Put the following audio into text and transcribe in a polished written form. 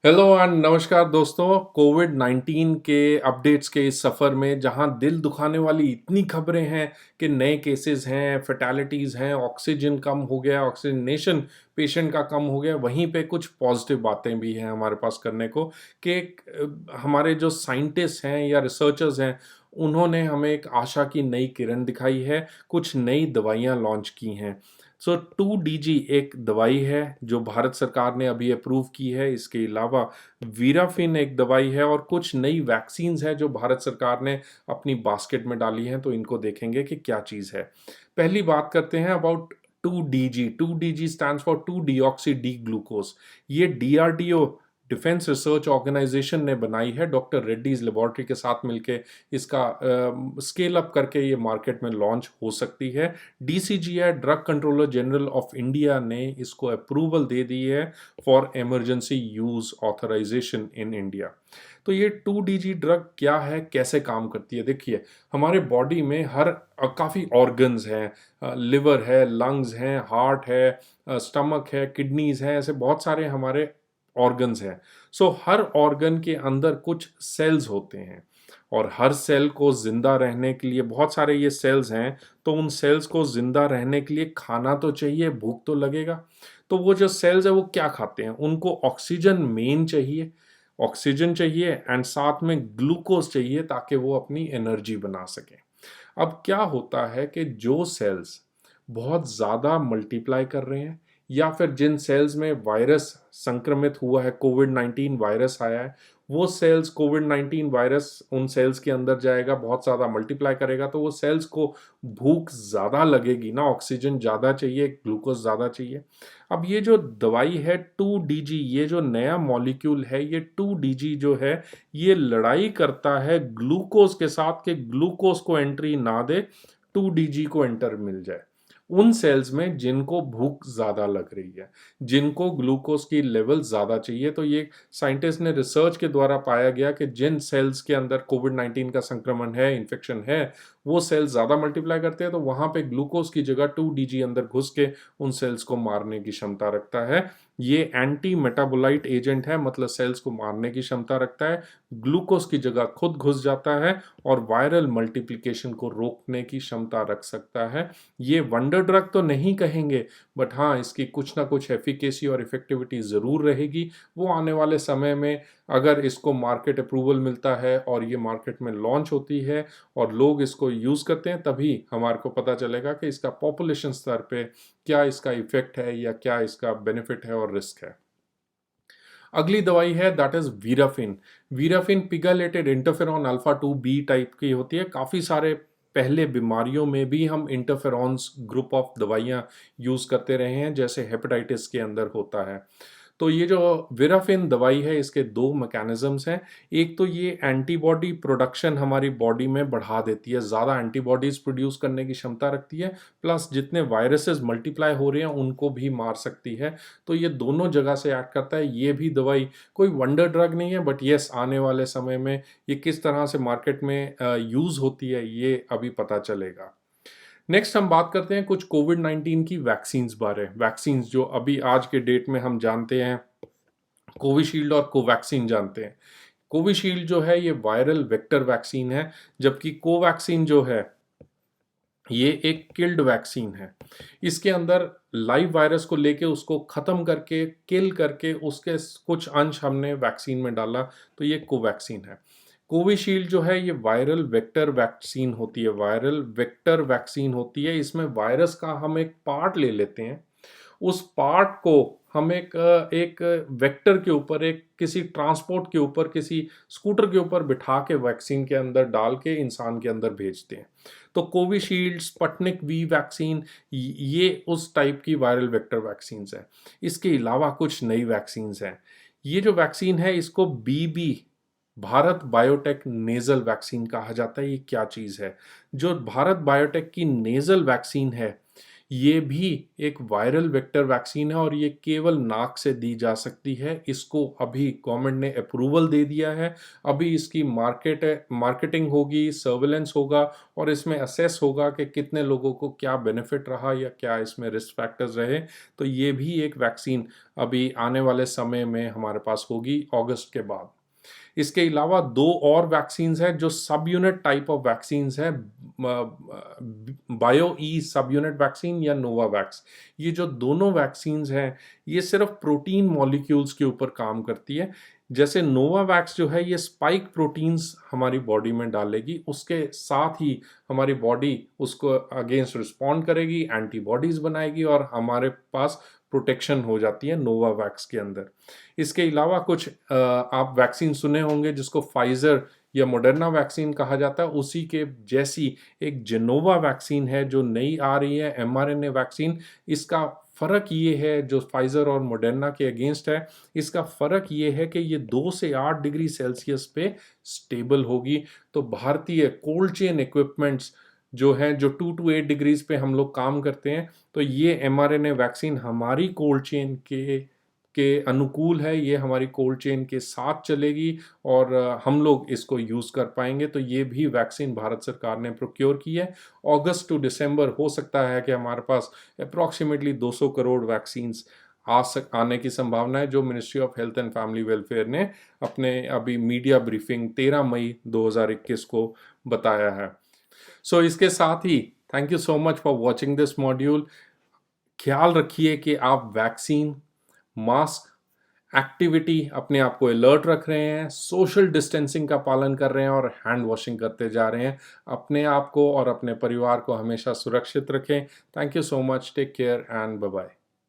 Hello and नमस्कार दोस्तों। Covid 19 के अपडेट्स के इस सफ़र में जहां दिल दुखाने वाली इतनी खबरें हैं कि नए केसेस हैं, फैटेलिटीज़ हैं, ऑक्सीजन कम हो गया, ऑक्सीजनेशन पेशेंट का कम हो गया, वहीं पे कुछ पॉजिटिव बातें भी हैं हमारे पास करने को कि हमारे जो साइंटिस्ट हैं या रिसर्चर्स हैं, उन्होंने हमें एक आशा की नई किरण दिखाई है, कुछ नई दवाइयाँ लॉन्च की हैं। सो 2DG एक दवाई है जो भारत सरकार ने अभी अप्रूव की है। इसके अलावा वीराफिन एक दवाई है और कुछ नई वैक्सीन्स हैं जो भारत सरकार ने अपनी बास्केट में डाली हैं, तो इनको देखेंगे कि क्या चीज़ है। पहली बात करते हैं about 2DG। 2DG stands for 2 deoxy D glucose. ये डीआरडीओ डिफेंस रिसर्च ऑर्गेनाइजेशन ने बनाई है, डॉक्टर रेड्डीज लेबोरेटरी के साथ मिलके इसका स्केल अप करके ये मार्केट में लॉन्च हो सकती है। DCGI drug controller general of India ने इसको अप्रूवल दे दी है for emergency use authorisation in India. तो ये 2DG ड्रग क्या है, कैसे काम करती है? देखिए, हमारे बॉडी में काफ़ी ऑर्गन्स हैं, लिवर है, लंग्स हैं, हार्ट है, स्टमक है, किडनीज हैं, ऐसे बहुत सारे हमारे ऑर्गन्स हैं। सो हर ऑर्गन के अंदर कुछ सेल्स होते हैं और हर सेल को जिंदा रहने के लिए बहुत सारे ये सेल्स हैं, तो उन सेल्स को जिंदा रहने के लिए खाना तो चाहिए, भूख तो लगेगा। तो वो जो सेल्स है वो क्या खाते हैं? उनको ऑक्सीजन मेन चाहिए, ऑक्सीजन चाहिए एंड साथ में ग्लूकोज चाहिए ताकि वो अपनी एनर्जी बना सकें। अब क्या होता है कि जो सेल्स बहुत ज़्यादा मल्टीप्लाई कर रहे हैं या फिर जिन सेल्स में वायरस संक्रमित हुआ है, कोविड 19 वायरस आया है, वो सेल्स कोविड 19 वायरस उन सेल्स के अंदर जाएगा, बहुत ज़्यादा मल्टीप्लाई करेगा, तो वो सेल्स को भूख ज़्यादा लगेगी ना, ऑक्सीजन ज़्यादा चाहिए, ग्लूकोज ज़्यादा चाहिए। अब ये जो दवाई है 2DG, ये जो नया मॉलिक्यूल है, ये 2DG जो है, ये लड़ाई करता है ग्लूकोज के साथ कि ग्लूकोज को एंट्री ना दे, 2DG को एंटर मिल जाए उन सेल्स में जिनको भूख ज़्यादा लग रही है, जिनको ग्लूकोज की लेवल ज़्यादा चाहिए। तो ये साइंटिस्ट ने रिसर्च के द्वारा पाया गया कि जिन सेल्स के अंदर कोविड 19 का संक्रमण है, इन्फेक्शन है, वो सेल्स ज़्यादा मल्टीप्लाई करते हैं, तो वहाँ पे ग्लूकोज की जगह 2DG अंदर घुस के उन सेल्स को मारने की क्षमता रखता है। ये एंटी मेटाबोलाइट एजेंट है, मतलब सेल्स को मारने की क्षमता रखता है, ग्लूकोज की जगह खुद घुस जाता है और वायरल मल्टीप्लिकेशन को रोकने की क्षमता रख सकता है। ये वंडर ड्रग तो नहीं कहेंगे, बट हाँ, इसकी कुछ ना कुछ एफिकेसी और इफेक्टिविटी ज़रूर रहेगी। वो आने वाले समय में अगर इसको मार्केट अप्रूवल मिलता है और ये मार्केट में लॉन्च होती है और लोग इसको यूज़ करते हैं, तभी हमारे को पता चलेगा कि इसका पॉपुलेशन स्तर पे क्या इसका इफेक्ट है या क्या इसका बेनिफिट है और रिस्क है। अगली दवाई है that is Viraferon. Viraferon pegylated interferon alpha 2 B type की होती है। काफ़ी सारे पहले बीमारियों में भी हम इंटरफेरॉन्स ग्रुप ऑफ दवाइयाँ यूज़ करते रहे हैं, जैसे हेपेटाइटिस के अंदर होता है। तो ये जो विराफिन दवाई है, इसके दो मैकेनिज्म्स हैं। एक तो ये एंटीबॉडी प्रोडक्शन हमारी बॉडी में बढ़ा देती है, ज़्यादा एंटीबॉडीज़ प्रोड्यूस करने की क्षमता रखती है, प्लस जितने वायरसेस मल्टीप्लाई हो रहे हैं उनको भी मार सकती है। तो ये दोनों जगह से एक्ट करता है। ये भी दवाई कोई वंडर ड्रग नहीं है, बट येस, आने वाले समय में ये किस तरह से मार्केट में यूज़ होती है ये अभी पता चलेगा। नेक्स्ट हम बात करते हैं कुछ कोविड 19 की वैक्सीन्स बारे। वैक्सीन्स जो अभी आज के डेट में हम जानते हैं, कोविशील्ड और कोवैक्सीन जानते हैं। कोविशील्ड जो है ये वायरल वेक्टर वैक्सीन है, जबकि कोवैक्सीन जो है ये एक किल्ड वैक्सीन है। इसके अंदर लाइव वायरस को लेके उसको ख़त्म करके, किल करके उसके कुछ अंश हमने वैक्सीन में डाला, तो ये कोवैक्सीन है। कोविशील्ड जो है ये वायरल वेक्टर वैक्सीन होती है, वायरल वेक्टर वैक्सीन होती है। इसमें वायरस का हम एक पार्ट ले लेते हैं, उस पार्ट को हम एक वेक्टर के ऊपर, एक किसी ट्रांसपोर्ट के ऊपर, किसी स्कूटर के ऊपर बिठा के वैक्सीन के अंदर डाल के इंसान के अंदर भेजते हैं। तो कोविशील्ड, स्पुतनिक वी वैक्सीन, ये उस टाइप की वायरल वेक्टर वैक्सीन है। इसके अलावा कुछ नई वैक्सीन हैं। ये जो वैक्सीन है इसको बीबी, भारत बायोटेक नेजल वैक्सीन कहा जाता है। ये क्या चीज़ है? जो भारत बायोटेक की नेजल वैक्सीन है, ये भी एक वायरल वेक्टर वैक्सीन है और ये केवल नाक से दी जा सकती है। इसको अभी गवर्नमेंट ने अप्रूवल दे दिया है। अभी इसकी मार्केटिंग होगी, सर्विलेंस होगा और इसमें असेस होगा कि कितने लोगों को क्या बेनिफिट रहा या क्या इसमें रिस्क फैक्टर्स रहे। तो ये भी एक वैक्सीन अभी आने वाले समय में हमारे पास होगी अगस्त के बाद। इसके अलावा दो और वैक्सीन्स हैं जो सब यूनिट टाइप ऑफ वैक्सीन्स हैं, बायो ई सब यूनिट वैक्सीन या नोवावैक्स। ये जो दोनों वैक्सीन्स हैं ये सिर्फ प्रोटीन मॉलिक्यूल्स के ऊपर काम करती है। जैसे नोवावैक्स जो है ये स्पाइक प्रोटीन्स हमारी बॉडी में डालेगी, उसके साथ ही हमारी बॉडी उसको अगेंस्ट रिस्पॉन्ड करेगी, एंटीबॉडीज बनाएगी और हमारे पास प्रोटेक्शन हो जाती है नोवावैक्स के अंदर। इसके अलावा कुछ आप वैक्सीन सुने होंगे जिसको फाइजर या मॉडर्ना वैक्सीन कहा जाता है, उसी के जैसी एक जेनोवा वैक्सीन है जो नई आ रही है, एमआरएनए वैक्सीन। इसका फ़र्क ये है, जो फाइज़र और मॉडर्ना के अगेंस्ट है, इसका फ़र्क ये है कि ये 2 से 8 डिग्री सेल्सियस पे स्टेबल होगी। तो भारतीय कोल्ड चेन इक्विपमेंट्स जो हैं, जो 2 टू 8 डिग्रीज़ पे हम लोग काम करते हैं, तो ये एमआरएनए वैक्सीन हमारी कोल्ड चेन के अनुकूल है। ये हमारी कोल्ड चेन के साथ चलेगी और हम लोग इसको यूज़ कर पाएंगे। तो ये भी वैक्सीन भारत सरकार ने प्रोक्योर की है। अगस्त टू दिसंबर हो सकता है कि हमारे पास अप्रॉक्सीमेटली 200 करोड़ वैक्सीन्स आने की संभावना है, जो ministry of health and family welfare ने अपने अभी मीडिया ब्रीफिंग 13 मई 2021 को बताया है। सो इसके साथ ही thank you so much for watching this module. ख्याल रखिए कि आप वैक्सीन, मास्क, एक्टिविटी, अपने आप को अलर्ट रख रहे हैं, सोशल डिस्टेंसिंग का पालन कर रहे हैं और हैंड वॉशिंग करते जा रहे हैं। अपने आप को और अपने परिवार को हमेशा सुरक्षित रखें। Thank you so much, take care and bye bye.